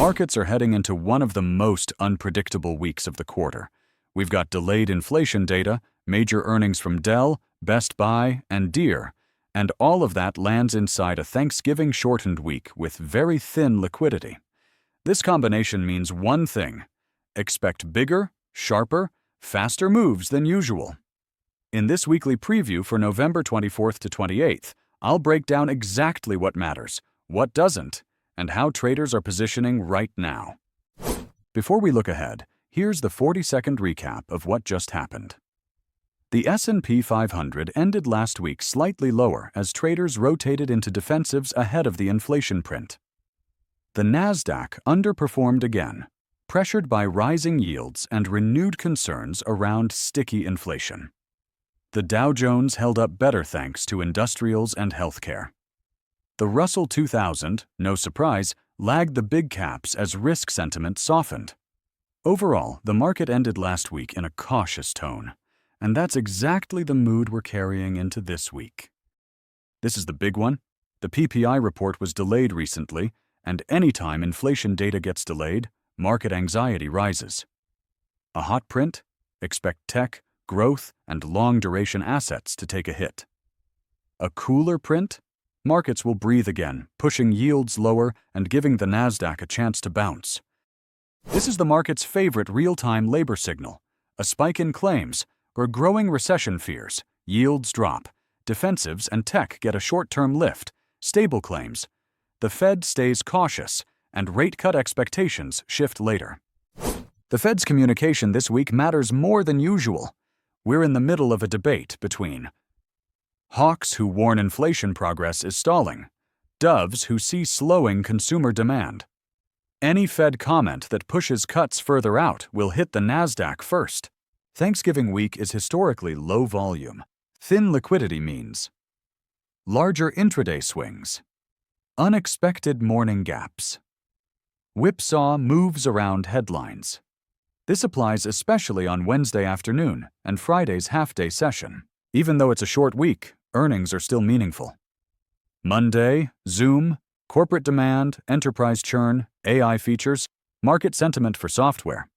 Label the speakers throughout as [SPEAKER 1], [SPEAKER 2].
[SPEAKER 1] Markets are heading into one of the most unpredictable weeks of the quarter. We've got delayed inflation data, major earnings from Dell, Best Buy, and Deere, and all of that lands inside a Thanksgiving-shortened week with very thin liquidity. This combination means one thing: expect bigger, sharper, faster moves than usual. In this weekly preview for November 24th to 28th, I'll break down exactly what matters, what doesn't, and how traders are positioning right now. Before we look ahead, here's the 40-second recap of what just happened. The S&P 500 ended last week slightly lower as traders rotated into defensives ahead of the inflation print. The Nasdaq underperformed again, pressured by rising yields and renewed concerns around sticky inflation. The Dow Jones held up better thanks to industrials and healthcare. The Russell 2000, no surprise, lagged the big caps as risk sentiment softened. Overall, the market ended last week in a cautious tone, and that's exactly the mood we're carrying into this week. This is the big one. The PPI report was delayed recently, and anytime inflation data gets delayed, market anxiety rises. A hot print? Expect tech, growth, and long-duration assets to take a hit. A cooler print? Markets will breathe again, pushing yields lower and giving the Nasdaq a chance to bounce. This is the market's favorite real-time labor signal. A spike in claims, or growing recession fears, yields drop. Defensives and tech get a short-term lift. Stable claims. The Fed stays cautious, and rate cut expectations shift later. The Fed's communication this week matters more than usual. We're in the middle of a debate between hawks who warn inflation progress is stalling, doves who see slowing consumer demand. Any Fed comment that pushes cuts further out will hit the Nasdaq first. Thanksgiving week is historically low volume. Thin liquidity means larger intraday swings, unexpected morning gaps, whipsaw moves around headlines. This applies especially on Wednesday afternoon and Friday's half-day session. Even though it's a short week, earnings are still meaningful. Monday, Zoom, corporate demand, enterprise churn, AI features, market sentiment for software.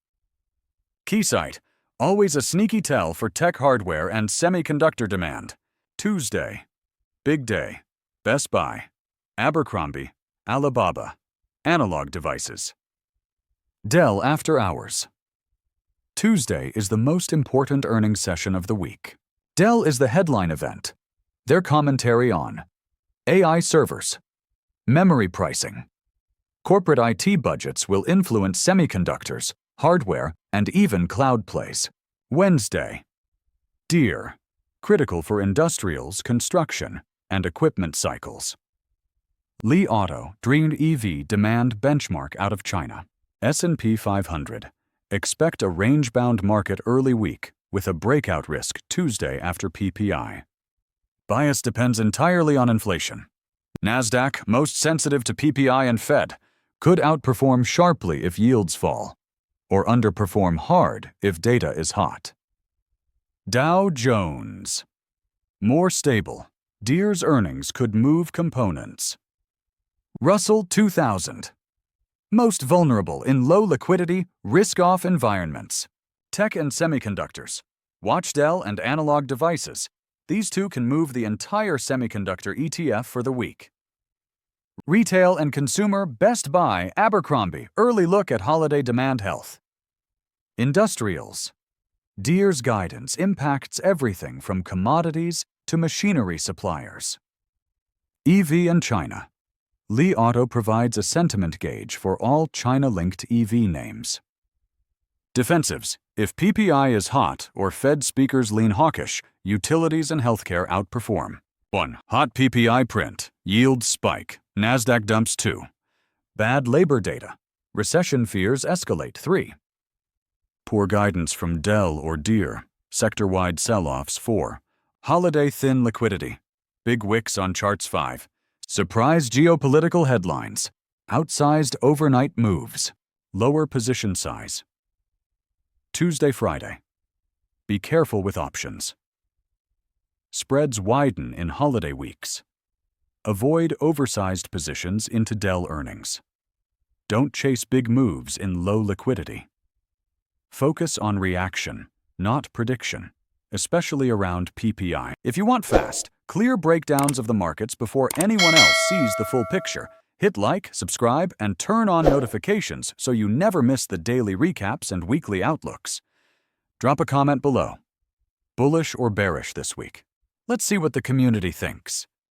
[SPEAKER 1] Keysight, always a sneaky tell for tech hardware and semiconductor demand. Tuesday, big day, Best Buy, Abercrombie, Alibaba, analog devices. Dell after hours. Tuesday is the most important earnings session of the week. Dell is the headline event. Their commentary on AI servers, memory pricing. Corporate IT budgets will influence semiconductors, hardware, and even cloud plays. Wednesday. Deere, critical for industrials, construction, and equipment cycles. Li Auto, Green EV demand benchmark out of China. S&P 500. Expect a range-bound market early week with a breakout risk Tuesday after PPI. Bias depends entirely on inflation. Nasdaq, most sensitive to PPI and Fed, could outperform sharply if yields fall, or underperform hard if data is hot. Dow Jones. More stable. Deere's earnings could move components. Russell 2000. Most vulnerable in low liquidity, risk-off environments. Tech and semiconductors. Watch Dell and analog devices. These two can move the entire semiconductor ETF for the week. Retail and consumer, Best Buy, Abercrombie, early look at holiday demand health. Industrials. Deere's guidance impacts everything from commodities to machinery suppliers. EV and China. Li Auto provides a sentiment gauge for all China-linked EV names. Defensives. If PPI is hot or Fed speakers lean hawkish, utilities and healthcare outperform. 1. Hot PPI print. Yields spike. Nasdaq dumps 2. Bad labor data. Recession fears escalate 3. Poor guidance from Dell or Deere. Sector-wide sell-offs 4. Holiday thin liquidity. Big wicks on charts 5. Surprise geopolitical headlines. Outsized overnight moves. Lower position size. Tuesday, Friday. Be careful with options. Spreads widen in holiday weeks. Avoid oversized positions into Dell earnings. Don't chase big moves in low liquidity. Focus on reaction, not prediction, especially around PPI. If you want fast, clear breakdowns of the markets before anyone else sees the full picture, hit like, subscribe, and turn on notifications so you never miss the daily recaps and weekly outlooks. Drop a comment below. Bullish or bearish this week? Let's see what the community thinks.